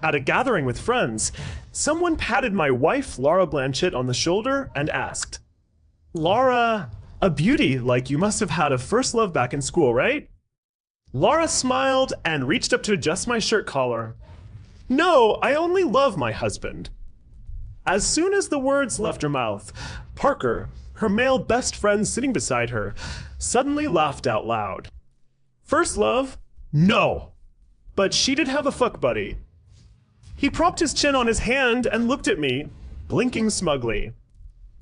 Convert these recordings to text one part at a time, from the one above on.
At a gathering with friends, someone patted my wife, Laura Blanchett, on the shoulder and asked, "Laura, a beauty, like you must have had a first love back in school, right?" Laura smiled and reached up to adjust my shirt collar. "No, I only love my husband." As soon as the words left her mouth, Parker, her male best friend sitting beside her, suddenly laughed out loud. First love? No! But she did have a fuck buddy. He propped his chin on his hand and looked at me, blinking smugly.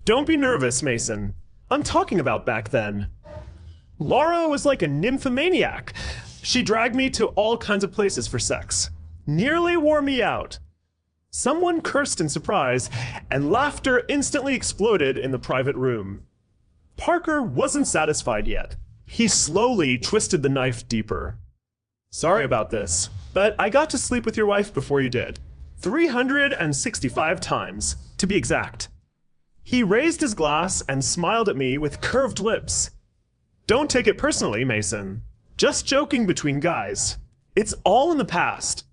"Don't be nervous, Mason. I'm talking about back then." Laura was like a nymphomaniac. She dragged me to all kinds of places for sex. Nearly wore me out. Someone cursed in surprise, and laughter instantly exploded in the private room. Parker wasn't satisfied yet. He slowly twisted the knife deeper. "Sorry about this, but I got to sleep with your wife before you did. 365 times, to be exact." He raised his glass and smiled at me with curved lips. "Don't take it personally, Mason. Just joking between guys. It's all in the past.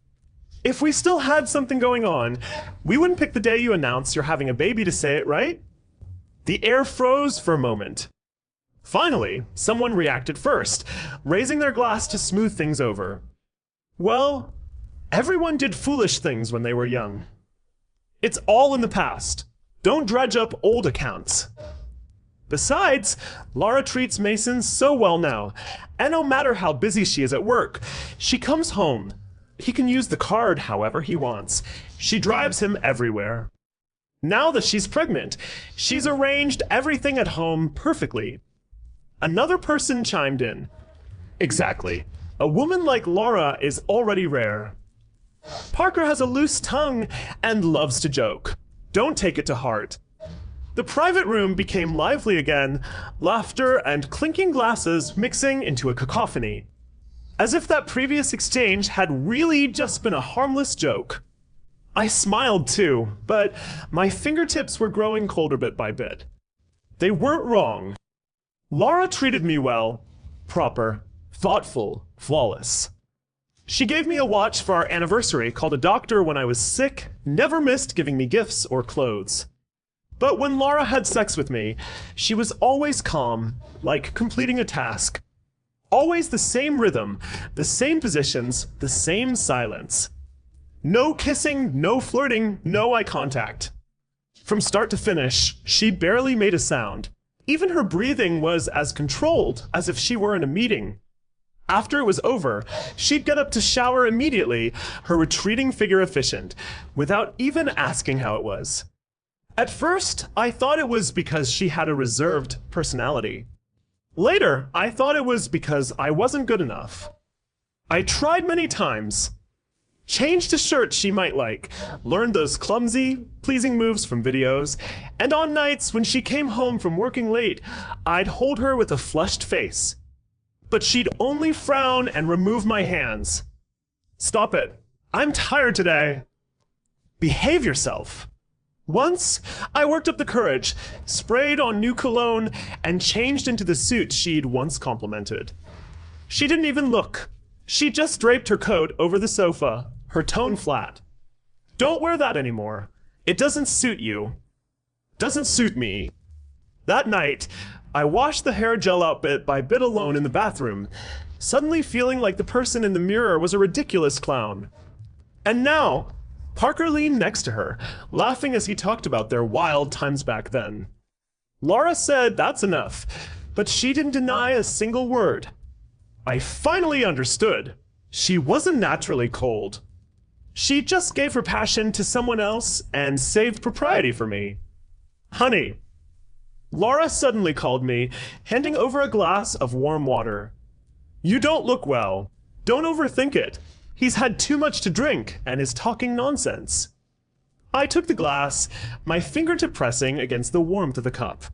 If we still had something going on, we wouldn't pick the day you announce you're having a baby to say it, right?" The air froze for a moment. Finally, someone reacted first, raising their glass to smooth things over. "Well, everyone did foolish things when they were young. It's all in the past. Don't dredge up old accounts. Besides, Laura treats Mason so well now, and no matter how busy she is at work, she comes home. He can use the card however he wants. She drives him everywhere. Now that she's pregnant, she's arranged everything at home perfectly." Another person chimed in. "Exactly. A woman like Laura is already rare. Parker has a loose tongue and loves to joke. Don't take it to heart." The private room became lively again, laughter and clinking glasses mixing into a cacophony. As if that previous exchange had really just been a harmless joke. I smiled too, but my fingertips were growing colder bit by bit. They weren't wrong. Laura treated me well, proper, thoughtful, flawless. She gave me a watch for our anniversary, called a doctor when I was sick, never missed giving me gifts or clothes. But when Laura had sex with me, she was always calm, like completing a task. Always the same rhythm, the same positions, the same silence. No kissing, no flirting, no eye contact. From start to finish, she barely made a sound. Even her breathing was as controlled as if she were in a meeting. After it was over, she'd get up to shower immediately, her retreating figure efficient, without even asking how it was. At first, I thought it was because she had a reserved personality. Later, I thought it was because I wasn't good enough. I tried many times. Changed a shirt she might like, learned those clumsy, pleasing moves from videos, and on nights when she came home from working late, I'd hold her with a flushed face. But she'd only frown and remove my hands. "Stop it. I'm tired today." "Behave yourself." Once, I worked up the courage, sprayed on new cologne, and changed into the suit she'd once complimented. She didn't even look. She just draped her coat over the sofa, her tone flat. "Don't wear that anymore. It doesn't suit you." Doesn't suit me. That night, I washed the hair gel out bit by bit alone in the bathroom, suddenly feeling like the person in the mirror was a ridiculous clown. And now, Parker leaned next to her, laughing as he talked about their wild times back then. Laura said that's enough, but she didn't deny a single word. I finally understood. She wasn't naturally cold. She just gave her passion to someone else and saved propriety for me. "Honey." Laura suddenly called me, handing over a glass of warm water. "You don't look well. Don't overthink it. He's had too much to drink and is talking nonsense." I took the glass, my fingertip pressing against the warmth of the cup.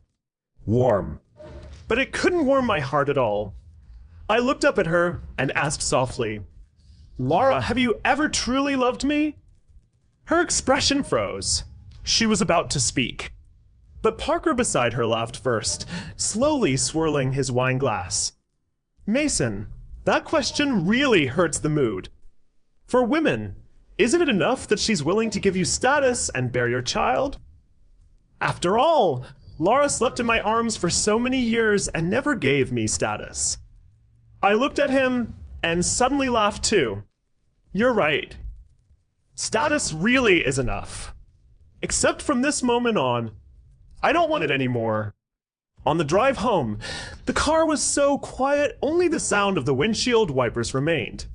Warm. But it couldn't warm my heart at all. I looked up at her and asked softly, "Laura, have you ever truly loved me?" Her expression froze. She was about to speak. But Parker beside her laughed first, slowly swirling his wine glass. "Mason, that question really hurts the mood. For women, Isn't it enough that she's willing to give you status and bear your child? After all, Laura slept in my arms for so many years and never gave me status. I looked at him and suddenly laughed too. You're right. Status really is enough. Except from this moment on, I don't want it anymore. On the drive home, the car was so quiet, only the sound of the windshield wipers remained.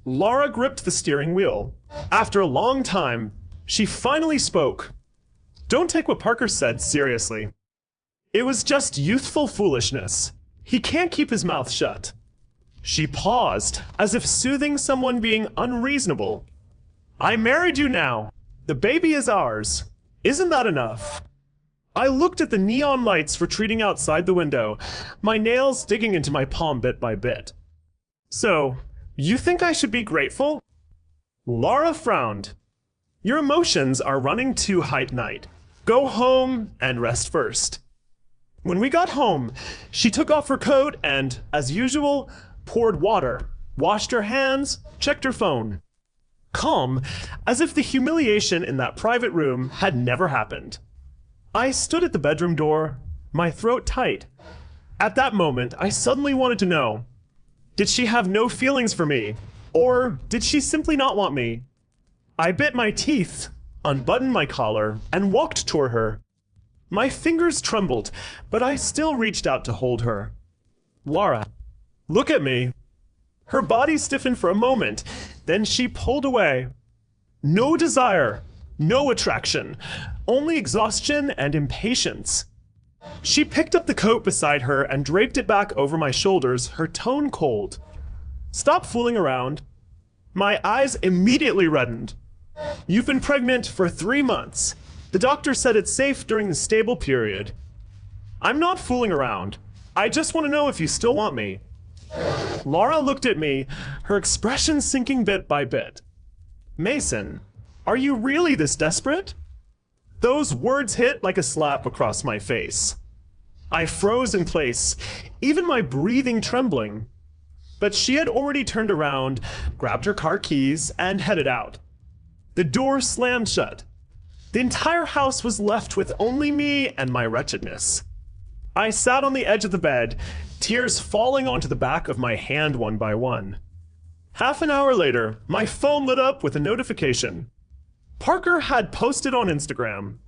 Laura gripped the steering wheel. After a long time, she finally spoke. Don't take what Parker said seriously. It was just youthful foolishness. He can't keep his mouth shut. She paused, as if soothing someone being unreasonable. I married you now. The baby is ours. Isn't that enough? I looked at the neon lights retreating outside the window, my nails digging into my palm bit by bit. So, you think I should be grateful? Laura frowned. Your emotions are running too high tonight. Go home and rest first. When we got home, she took off her coat and, as usual, poured water, washed her hands, checked her phone. Calm, as if the humiliation in that private room had never happened. I stood at the bedroom door, my throat tight. At that moment, I suddenly wanted to know, did she have no feelings for me? Or did she simply not want me? I bit my teeth, unbuttoned my collar, and walked toward her. My fingers trembled, but I still reached out to hold her. Laura, look at me. Her body stiffened for a moment, then she pulled away. No desire, no attraction, only exhaustion and impatience. She picked up the coat beside her and draped it back over my shoulders, her tone cold. Stop fooling around. My eyes immediately reddened. You've been pregnant for 3 months. The doctor said it's safe during the stable period. I'm not fooling around. I just want to know if you still want me. Laura looked at me, her expression sinking bit by bit. Mason, are you really this desperate? Those words hit like a slap across my face. I froze in place, even my breathing trembling. But she had already turned around, grabbed her car keys, and headed out. The door slammed shut. The entire house was left with only me and my wretchedness. I sat on the edge of the bed, tears falling onto the back of my hand one by one. Half an hour later, my phone lit up with a notification. Parker had posted on Instagram.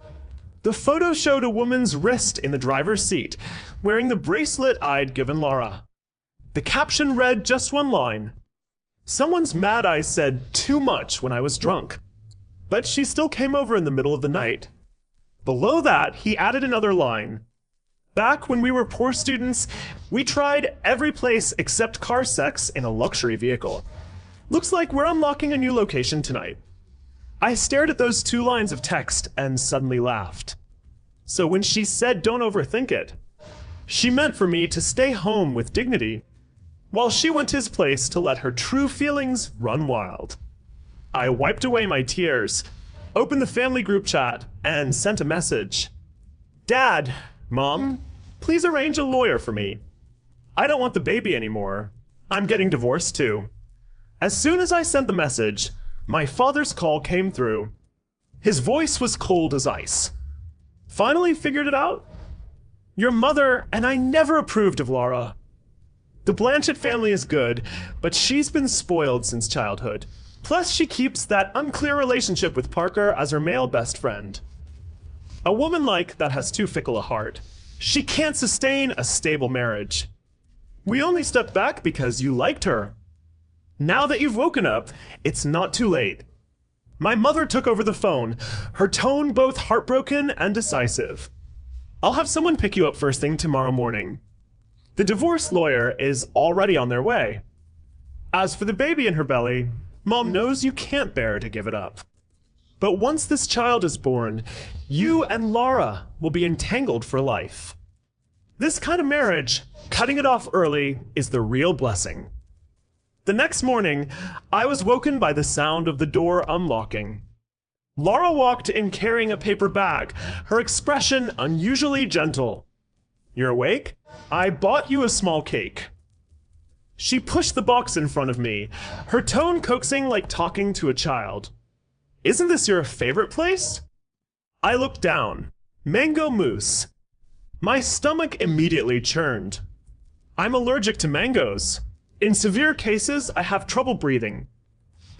The photo showed a woman's wrist in the driver's seat, wearing the bracelet I'd given Laura. The caption read just one line. Someone's mad I said too much when I was drunk. But she still came over in the middle of the night. Below that, he added another line. Back when we were poor students, we tried every place except car sex in a luxury vehicle. Looks like we're unlocking a new location tonight. I stared at those 2 lines of text and suddenly laughed. So when she said don't overthink it, she meant for me to stay home with dignity, while she went to his place to let her true feelings run wild. I wiped away my tears, opened the family group chat, and sent a message. Dad, Mom, please arrange a lawyer for me. I don't want the baby anymore. I'm getting divorced too. As soon as I sent the message, my father's call came through. His voice was cold as ice. Finally figured it out? Your mother and I never approved of Laura. The Blanchett family is good, but she's been spoiled since childhood. Plus, she keeps that unclear relationship with Parker as her male best friend. A woman like that has too fickle a heart. She can't sustain a stable marriage. We only stepped back because you liked her. Now that you've woken up, it's not too late. My mother took over the phone, her tone both heartbroken and decisive. I'll have someone pick you up first thing tomorrow morning. The divorce lawyer is already on their way. As for the baby in her belly, Mom knows you can't bear to give it up. But once this child is born, you and Laura will be entangled for life. This kind of marriage, cutting it off early, is the real blessing. The next morning, I was woken by the sound of the door unlocking. Laura walked in carrying a paper bag, her expression unusually gentle. You're awake? I bought you a small cake. She pushed the box in front of me, her tone coaxing like talking to a child. Isn't this your favorite place? I looked down. Mango mousse. My stomach immediately churned. I'm allergic to mangoes. In severe cases, I have trouble breathing.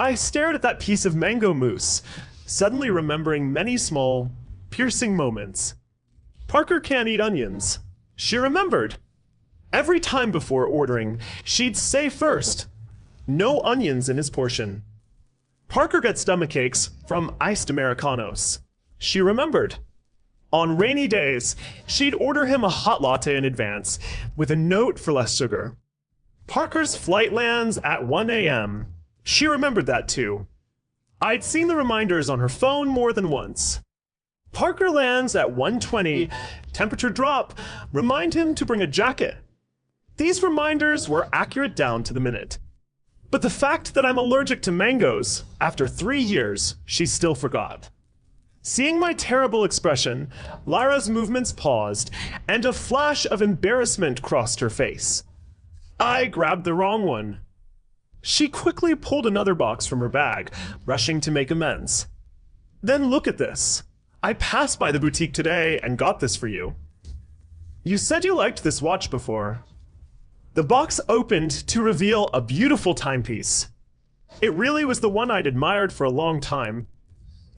I stared at that piece of mango mousse, suddenly remembering many small, piercing moments. Parker can't eat onions. She remembered. Every time before ordering, she'd say first, no onions in his portion. Parker gets stomachaches from iced Americanos. She remembered. On rainy days, she'd order him a hot latte in advance, with a note for less sugar. Parker's flight lands at 1 a.m. She remembered that too. I'd seen the reminders on her phone more than once. Parker lands at 1:20, temperature drop, remind him to bring a jacket. These reminders were accurate down to the minute. But the fact that I'm allergic to mangoes, after 3 years, she still forgot. Seeing my terrible expression, Lara's movements paused, and a flash of embarrassment crossed her face. I grabbed the wrong one. She quickly pulled another box from her bag, rushing to make amends. Then look at this. I passed by the boutique today and got this for you. You said you liked this watch before. The box opened to reveal a beautiful timepiece. It really was the one I'd admired for a long time.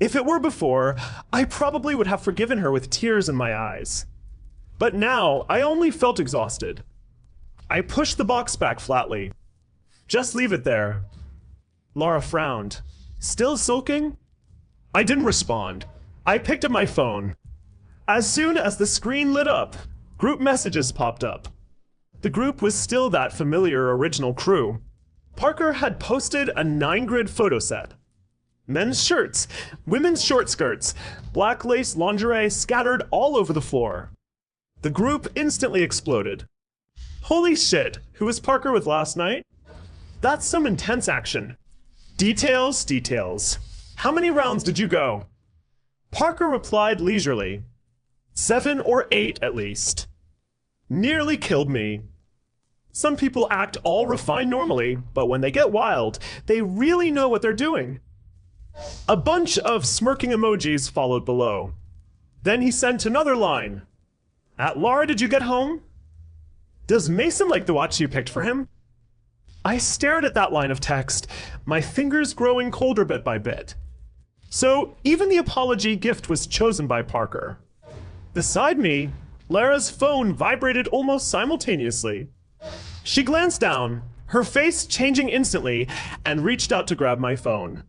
If it were before, I probably would have forgiven her with tears in my eyes. But now, I only felt exhausted. I pushed the box back flatly. Just leave it there. Lara frowned. Still sulking? I didn't respond. I picked up my phone. As soon as the screen lit up, group messages popped up. The group was still that familiar original crew. Parker had posted a 9-grid photo set. Men's shirts, women's short skirts, black lace lingerie scattered all over the floor. The group instantly exploded. Holy shit, who was Parker with last night? That's some intense action. Details, details. How many rounds did you go? Parker replied leisurely. 7 or 8 at least. Nearly killed me. Some people act all refined normally, but when they get wild, they really know what they're doing. A bunch of smirking emojis followed below. Then he sent another line. At Lara, did you get home? Does Mason like the watch you picked for him? I stared at that line of text, my fingers growing colder bit by bit. So even the apology gift was chosen by Parker. Beside me, Lara's phone vibrated almost simultaneously. She glanced down, her face changing instantly, and reached out to grab my phone.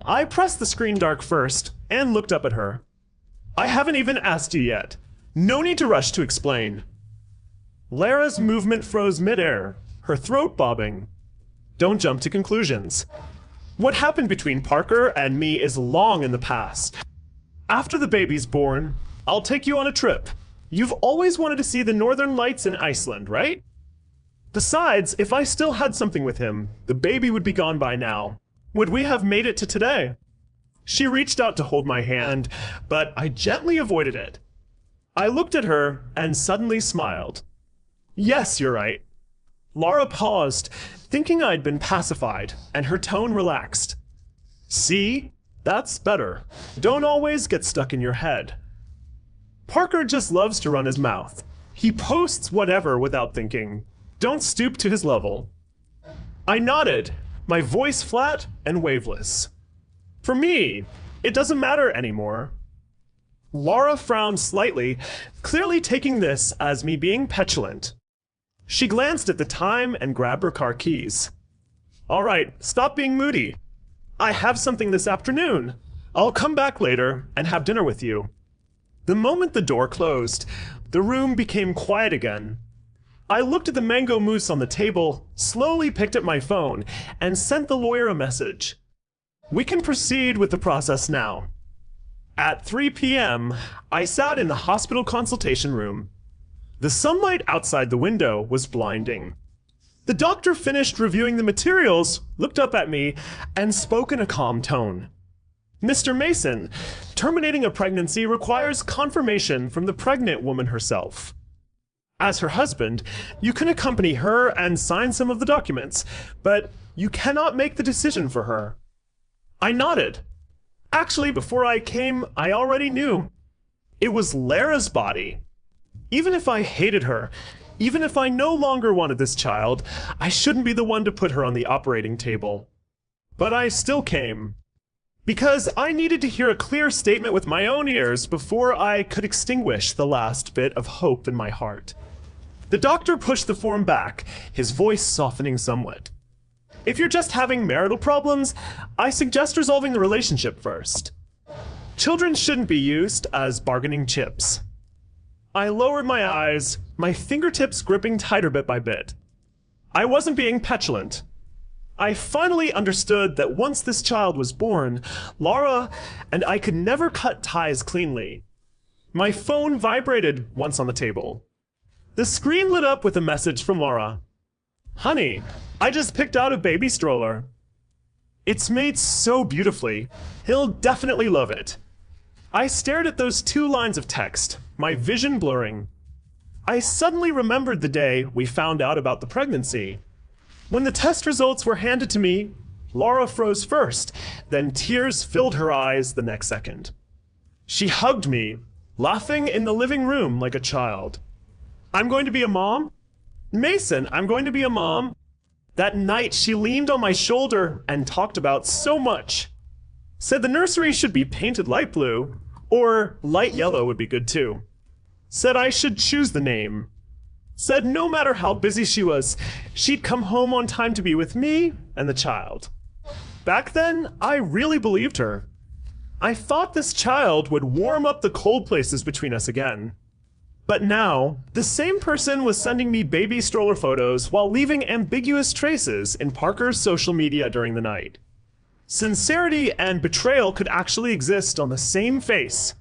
I pressed the screen dark first and looked up at her. I haven't even asked you yet. No need to rush to explain. Lara's movement froze midair, her throat bobbing. Don't jump to conclusions. What happened between Parker and me is long in the past. After the baby's born, I'll take you on a trip. You've always wanted to see the northern lights in Iceland, right? Besides, if I still had something with him, the baby would be gone by now. Would we have made it to today? She reached out to hold my hand, but I gently avoided it. I looked at her and suddenly smiled. Yes, you're right. Lara paused, thinking I'd been pacified, and her tone relaxed. See? That's better. Don't always get stuck in your head. Parker just loves to run his mouth. He posts whatever without thinking. Don't stoop to his level. I nodded, my voice flat and waveless. For me, it doesn't matter anymore. Lara frowned slightly, clearly taking this as me being petulant. She glanced at the time and grabbed her car keys. All right, stop being moody. I have something this afternoon. I'll come back later and have dinner with you. The moment the door closed, the room became quiet again. I looked at the mango mousse on the table, slowly picked up my phone, and sent the lawyer a message. We can proceed with the process now. At 3 p.m., I sat in the hospital consultation room. The sunlight outside the window was blinding. The doctor finished reviewing the materials, looked up at me, and spoke in a calm tone. Mr. Mason, terminating a pregnancy requires confirmation from the pregnant woman herself. As her husband, you can accompany her and sign some of the documents, but you cannot make the decision for her. I nodded. Actually, before I came, I already knew. It was Lara's body. Even if I hated her, even if I no longer wanted this child, I shouldn't be the one to put her on the operating table. But I still came. Because I needed to hear a clear statement with my own ears before I could extinguish the last bit of hope in my heart. The doctor pushed the form back, his voice softening somewhat. If you're just having marital problems, I suggest resolving the relationship first. Children shouldn't be used as bargaining chips. I lowered my eyes, my fingertips gripping tighter bit by bit. I wasn't being petulant. I finally understood that once this child was born, Lara and I could never cut ties cleanly. My phone vibrated once on the table. The screen lit up with a message from Lara. "Honey, I just picked out a baby stroller. It's made so beautifully. He'll definitely love it." I stared at those 2 lines of text, my vision blurring. I suddenly remembered the day we found out about the pregnancy. When the test results were handed to me, Lara froze first, then tears filled her eyes the next second. She hugged me, laughing in the living room like a child. "I'm going to be a mom? Mason, I'm going to be a mom." That night she leaned on my shoulder and talked about so much. Said the nursery should be painted light blue, or light yellow would be good too. Said I should choose the name. Said no matter how busy she was, she'd come home on time to be with me and the child. Back then, I really believed her. I thought this child would warm up the cold places between us again. But now, the same person was sending me baby stroller photos while leaving ambiguous traces in Parker's social media during the night. Sincerity and betrayal could actually exist on the same face.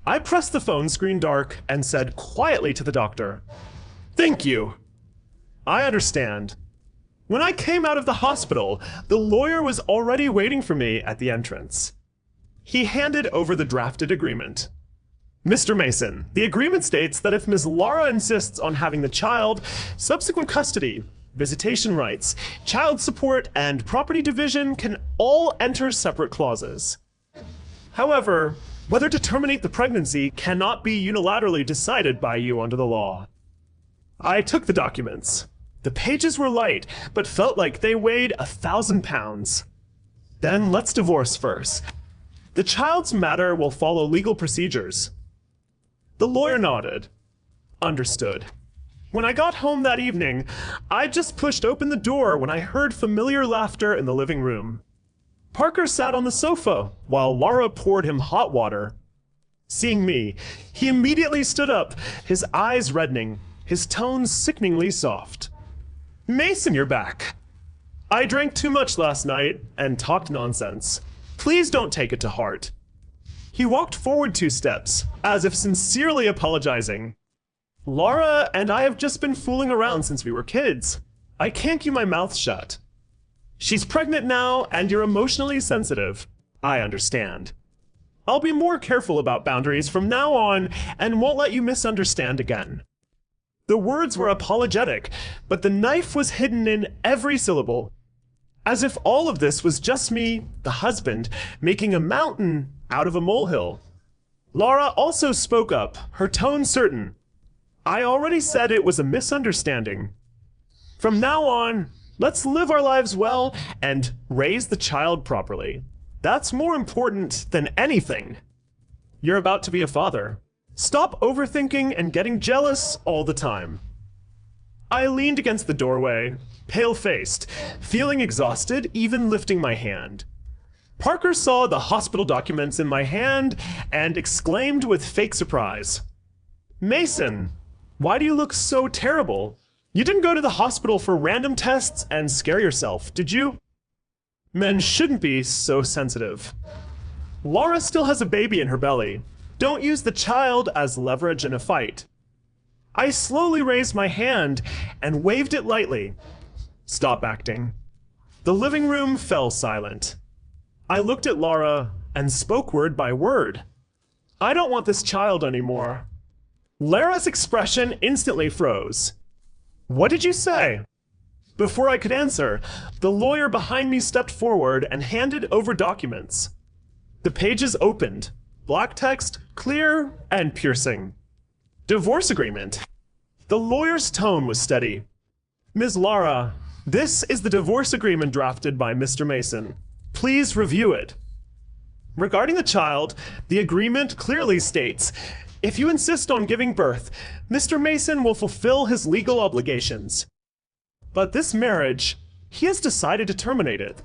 I pressed the phone screen dark and said quietly to the doctor, "Thank you. I understand." When I came out of the hospital, the lawyer was already waiting for me at the entrance. He handed over the drafted agreement. "Mr. Mason, the agreement states that if Ms. Lara insists on having the child, subsequent custody, visitation rights, child support, and property division can all enter separate clauses. However, whether to terminate the pregnancy cannot be unilaterally decided by you under the law." I took the documents. The pages were light, but felt like they weighed 1,000 pounds. "Then let's divorce first. The child's matter will follow legal procedures." The lawyer nodded. Understood. When I got home that evening, I just pushed open the door when I heard familiar laughter in the living room. Parker sat on the sofa while Lara poured him hot water. Seeing me, he immediately stood up, his eyes reddening, his tone sickeningly soft. "Mason, you're back. I drank too much last night and talked nonsense. Please don't take it to heart." He walked forward 2 steps, as if sincerely apologizing. "Lara and I have just been fooling around since we were kids. I can't keep my mouth shut. She's pregnant now, and you're emotionally sensitive. I understand. I'll be more careful about boundaries from now on and won't let you misunderstand again." The words were apologetic, but the knife was hidden in every syllable. As if all of this was just me, the husband, making a mountain out of a molehill. Lara also spoke up, her tone certain. "I already said it was a misunderstanding. From now on, let's live our lives well and raise the child properly. That's more important than anything. You're about to be a father. Stop overthinking and getting jealous all the time." I leaned against the doorway, pale-faced, feeling exhausted, even lifting my hand. Parker saw the hospital documents in my hand and exclaimed with fake surprise, "Mason, why do you look so terrible? You didn't go to the hospital for random tests and scare yourself, did you?" Men shouldn't be so sensitive. Lara still has a baby in her belly. Don't use the child as leverage in a fight. I slowly raised my hand and waved it lightly. Stop acting. The living room fell silent. I looked at Lara and spoke word by word. "I don't want this child anymore." Lara's expression instantly froze. "What did you say?" Before I could answer, the lawyer behind me stepped forward and handed over documents. The pages opened. Black text, clear and piercing. Divorce agreement. The lawyer's tone was steady. Ms. Lara, this is the divorce agreement drafted by Mr. Mason. Please review it. Regarding the child, the agreement clearly states, if you insist on giving birth, Mr. Mason will fulfill his legal obligations. But this marriage, he has decided to terminate it.